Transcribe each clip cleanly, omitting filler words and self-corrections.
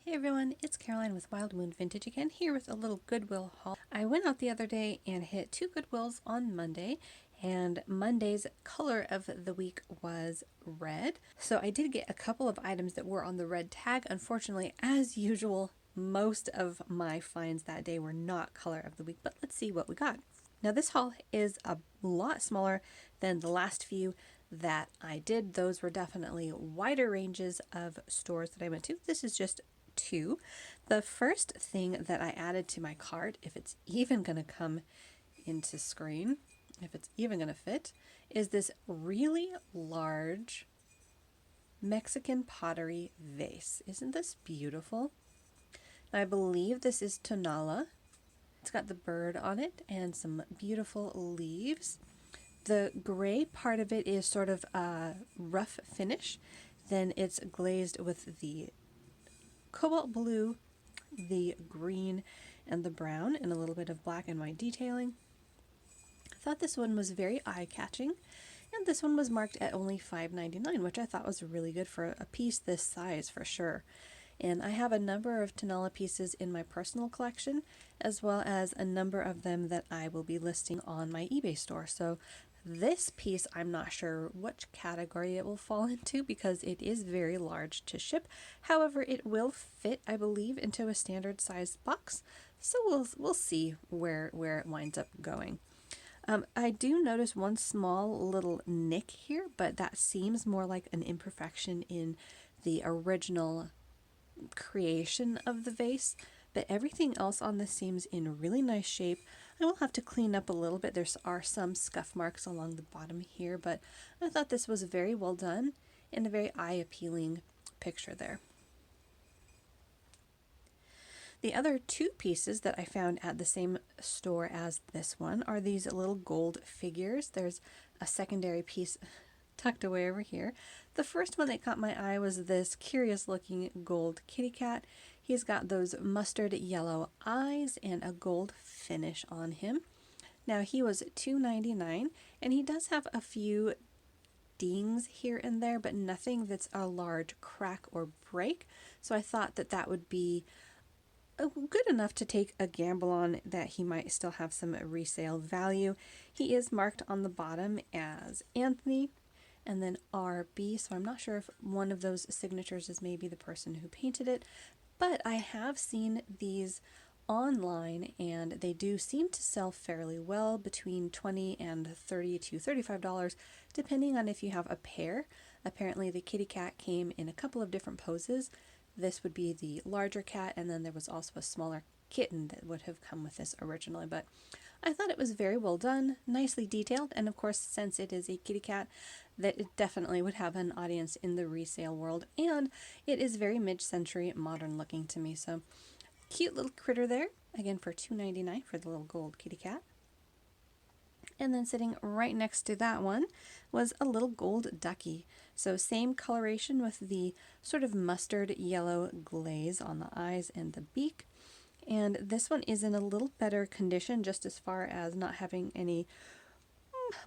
Hey everyone, it's Caroline with Wild Moon Vintage again, here with a little Goodwill haul. I went out the other day and hit 2 Goodwills on Monday, and Monday's color of the week was red. So I did get a couple of items that were on the red tag. Unfortunately, as usual, most of my finds that day were not color of the week, but let's see what we got. Now this haul is a lot smaller than the last few that I did. Those were definitely wider ranges of stores that I went to. This is just two. The first thing that I added to my cart, if it's even going to come into screen, if it's even going to fit, is this really large Mexican pottery vase. Isn't this beautiful? I believe this is tonala. It's got the bird on it and some beautiful leaves. The gray part of it is sort of a rough finish. Then it's glazed with the cobalt blue, the green, and the brown, and a little bit of black and white detailing. I thought this one was very eye-catching, and this one was marked at only $5.99, which I thought was really good for a piece this size for sure. And I have a number of tonala pieces in my personal collection, as well as a number of them that I will be listing on my eBay store. So this piece, I'm not sure which category it will fall into because it is very large to ship. However, it will fit, I believe, into a standard size box. So we'll see where it winds up going. I do notice one small little nick here, but that seems more like an imperfection in the original creation of the vase. But everything else on this seems in really nice shape. I will have to clean up a little bit. There are some scuff marks along the bottom here, but I thought this was very well done and a very eye-appealing picture there. The other two pieces that I found at the same store as this one are these little gold figures. There's a secondary piece tucked away over here. The first one that caught my eye was this curious looking gold kitty cat. He's got those mustard yellow eyes and a gold finish on him. Now he was $2.99, and he does have a few dings here and there, but nothing that's a large crack or break. So I thought that that would be good enough to take a gamble on that he might still have some resale value. He is marked on the bottom as Anthony and then RB, so I'm not sure if one of those signatures is maybe the person who painted it, but I have seen these online and they do seem to sell fairly well, between $20 and $30 to $35, depending on if you have a pair. Apparently the kitty cat came in a couple of different poses. This would be the larger cat, and then there was also a smaller kitten that would have come with this originally, but I thought it was very well done, nicely detailed, and of course, since it is a kitty cat, that it definitely would have an audience in the resale world, and it is very mid-century modern looking to me. So cute little critter there, again for $2.99 for the little gold kitty cat. And then sitting right next to that one was a little gold ducky. So same coloration with the sort of mustard yellow glaze on the eyes and the beak. And this one is in a little better condition, just as far as not having any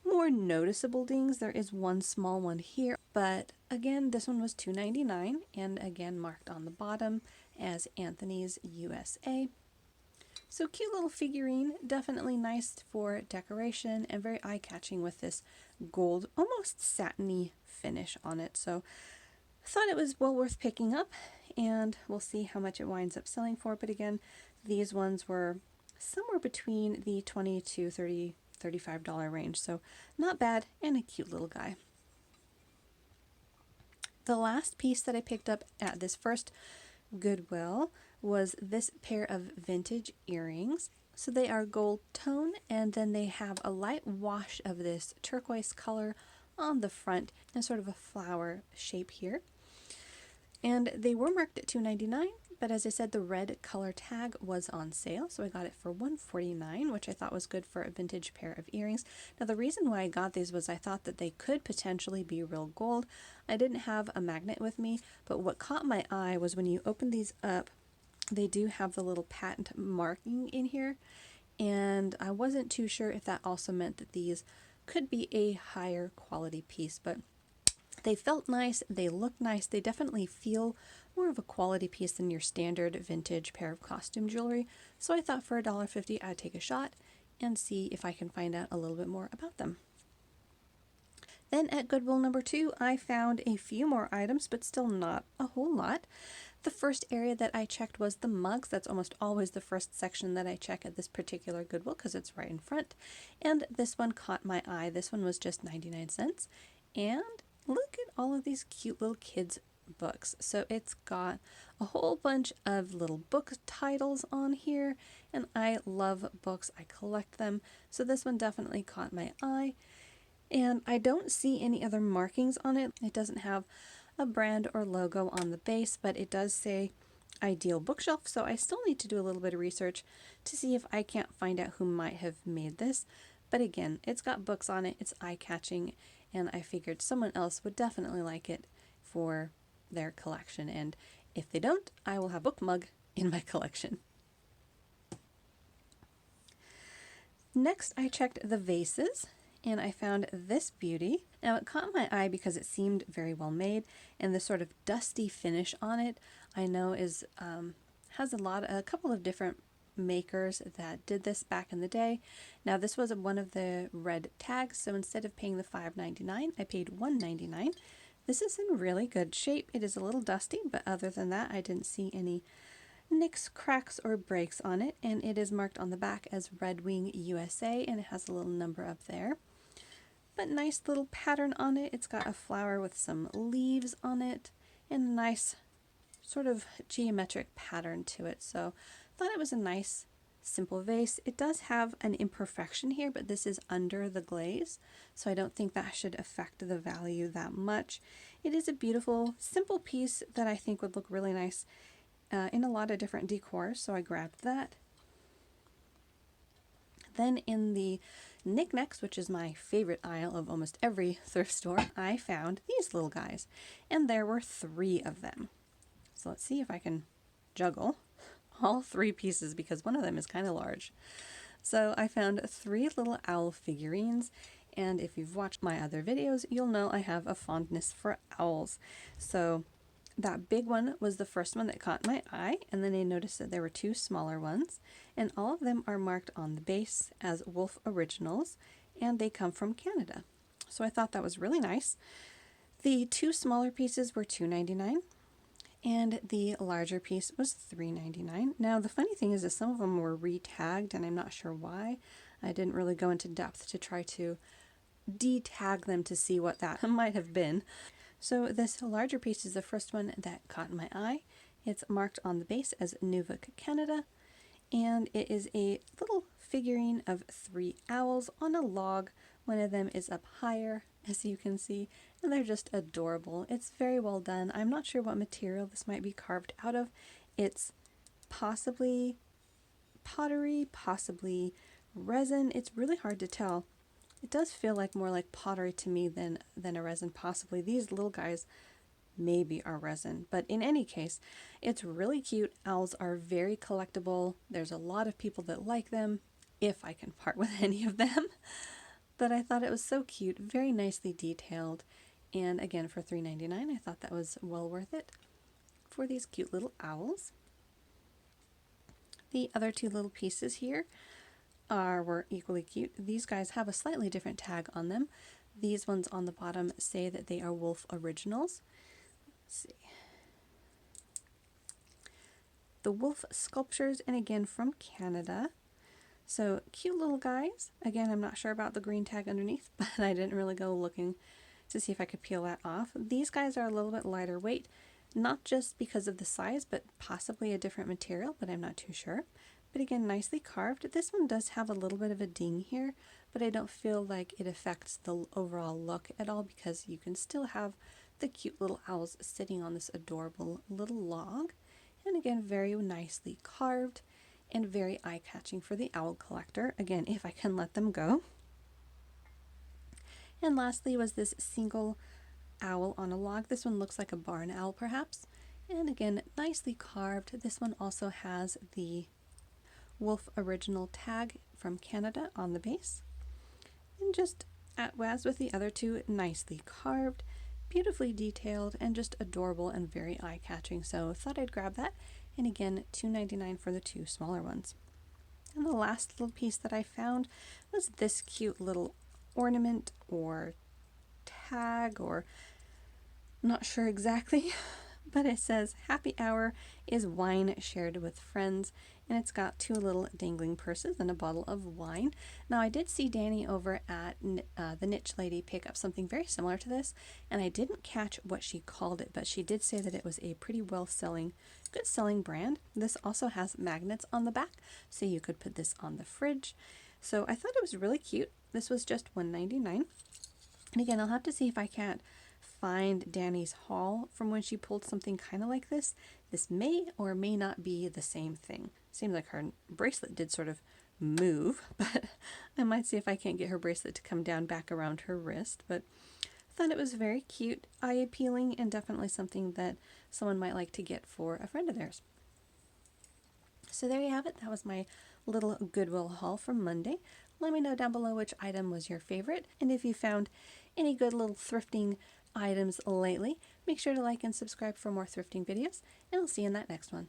more noticeable dings. There is one small one here, but again, this one was $2.99 and again marked on the bottom as Anthony's USA. So cute little figurine, definitely nice for decoration and very eye-catching with this gold, almost satiny finish on it. So I thought it was well worth picking up, and we'll see how much it winds up selling for. But again, these ones were somewhere between the $20 to $35 range, so not bad, and a cute little guy. The last piece that I picked up at this first Goodwill was this pair of vintage earrings. So they are gold tone, and then they have a light wash of this turquoise color on the front and sort of a flower shape here. And they were marked at $2.99, but as I said, the red color tag was on sale, so I got it for $1.49, which I thought was good for a vintage pair of earrings. Now the reason why I got these was I thought that they could potentially be real gold. I didn't have a magnet with me, but what caught my eye was when you open these up, they do have the little patent marking in here, and I wasn't too sure if that also meant that these could be a higher quality piece, but They felt nice, they look nice, they definitely feel more of a quality piece than your standard vintage pair of costume jewelry. So I thought for $1.50 I'd take a shot and see if I can find out a little bit more about them. Then at Goodwill number 2, I found a few more items, but still not a whole lot. The first area that I checked was the mugs. That's almost always the first section that I check at this particular Goodwill because it's right in front. And this one caught my eye. This one was just 99 cents. And look at all of these cute little kids' books. So it's got a whole bunch of little book titles on here, and I love books. I collect them. So this one definitely caught my eye. And I don't see any other markings on it. It doesn't have a brand or logo on the base, but it does say Ideal Bookshelf, so I still need to do a little bit of research to see if I can't find out who might have made this. But again, it's got books on it, it's eye-catching, and I figured someone else would definitely like it for their collection, and if they don't, I will have a book mug in my collection. Next, I checked the vases, and I found this beauty. Now it caught my eye because it seemed very well made, and the sort of dusty finish on it I know is has a couple of different makers that did this back in the day. Now this was one of the red tags, so instead of paying the $5.99, I paid $1.99. This is in really good shape. It is a little dusty, but other than that, I didn't see any nicks, cracks, or breaks on it, and it is marked on the back as Red Wing USA, and it has a little number up there. But nice little pattern on it. It's got a flower with some leaves on it and a nice sort of geometric pattern to it. So I thought it was a nice simple vase. It does have an imperfection here, but this is under the glaze, so I don't think that should affect the value that much. It is a beautiful, simple piece that I think would look really nice in a lot of different decors, so I grabbed that. Then in the knickknacks, which is my favorite aisle of almost every thrift store, I found these little guys, and there were 3 of them. So let's see if I can juggle all 3 pieces because one of them is kind of large. So I found 3 little owl figurines, and if you've watched my other videos, you'll know I have a fondness for owls. So that big one was the first one that caught my eye, and then I noticed that there were 2 smaller ones, and all of them are marked on the base as Wolf Originals, and they come from Canada. So I thought that was really nice. The 2 smaller pieces were $2.99, and the larger piece was $3.99. Now the funny thing is that some of them were re-tagged, and I'm not sure why. I didn't really go into depth to try to de-tag them to see what that might have been. So this larger piece is the first one that caught my eye. It's marked on the base as Nuvik, Canada, and it is a little figurine of 3 owls on a log. One of them is up higher, as you can see, and they're just adorable. It's very well done. I'm not sure what material this might be carved out of. It's possibly pottery, possibly resin. It's really hard to tell. It does feel like more like pottery to me than a resin, possibly. These little guys maybe are resin, but in any case, it's really cute. Owls are very collectible. There's a lot of people that like them, if I can part with any of them. But I thought it was so cute, very nicely detailed, and again for $3.99, I thought that was well worth it for these cute little owls. The other 2 little pieces here were equally cute. These guys have a slightly different tag on them. These ones on the bottom say that they are Wolf Originals. Let's see. The wolf sculptures, and again from Canada. So cute little guys. Again, I'm not sure about the green tag underneath, but I didn't really go looking to see if I could peel that off. These guys are a little bit lighter weight, not just because of the size, but possibly a different material, but I'm not too sure. But again, nicely carved. This one does have a little bit of a ding here, but I don't feel like it affects the overall look at all because you can still have the cute little owls sitting on this adorable little log. And again, very nicely carved and very eye-catching for the owl collector. Again, if I can let them go. And lastly was this single owl on a log. This one looks like a barn owl perhaps. And again, nicely carved. This one also has the Wolf Original tag from Canada on the base. And just as with the other 2, nicely carved, beautifully detailed and just adorable and very eye-catching. So thought I'd grab that. And again, $2.99 for the two smaller ones. And the last little piece that I found was this cute little ornament or tag, or not sure exactly, but it says happy hour is wine shared with friends, and it's got two little dangling purses and a bottle of wine. Now I did see Danny over at the Niche Lady pick up something very similar to this, and I didn't catch what she called it, but she did say that it was a pretty good selling brand. This also has magnets on the back, so you could put this on the fridge. So I thought it was really cute. This was just $1.99. And again, I'll have to see if I can't find Danny's haul from when she pulled something kind of like this. This may or may not be the same thing. Seems like her bracelet did sort of move, but I might see if I can't get her bracelet to come down back around her wrist. But I thought it was very cute, eye-appealing, and definitely something that someone might like to get for a friend of theirs. So there you have it. That was my little Goodwill haul from Monday. Let me know down below which item was your favorite, and if you found any good little thrifting items lately. Make sure to like and subscribe for more thrifting videos, and I'll see you in that next one.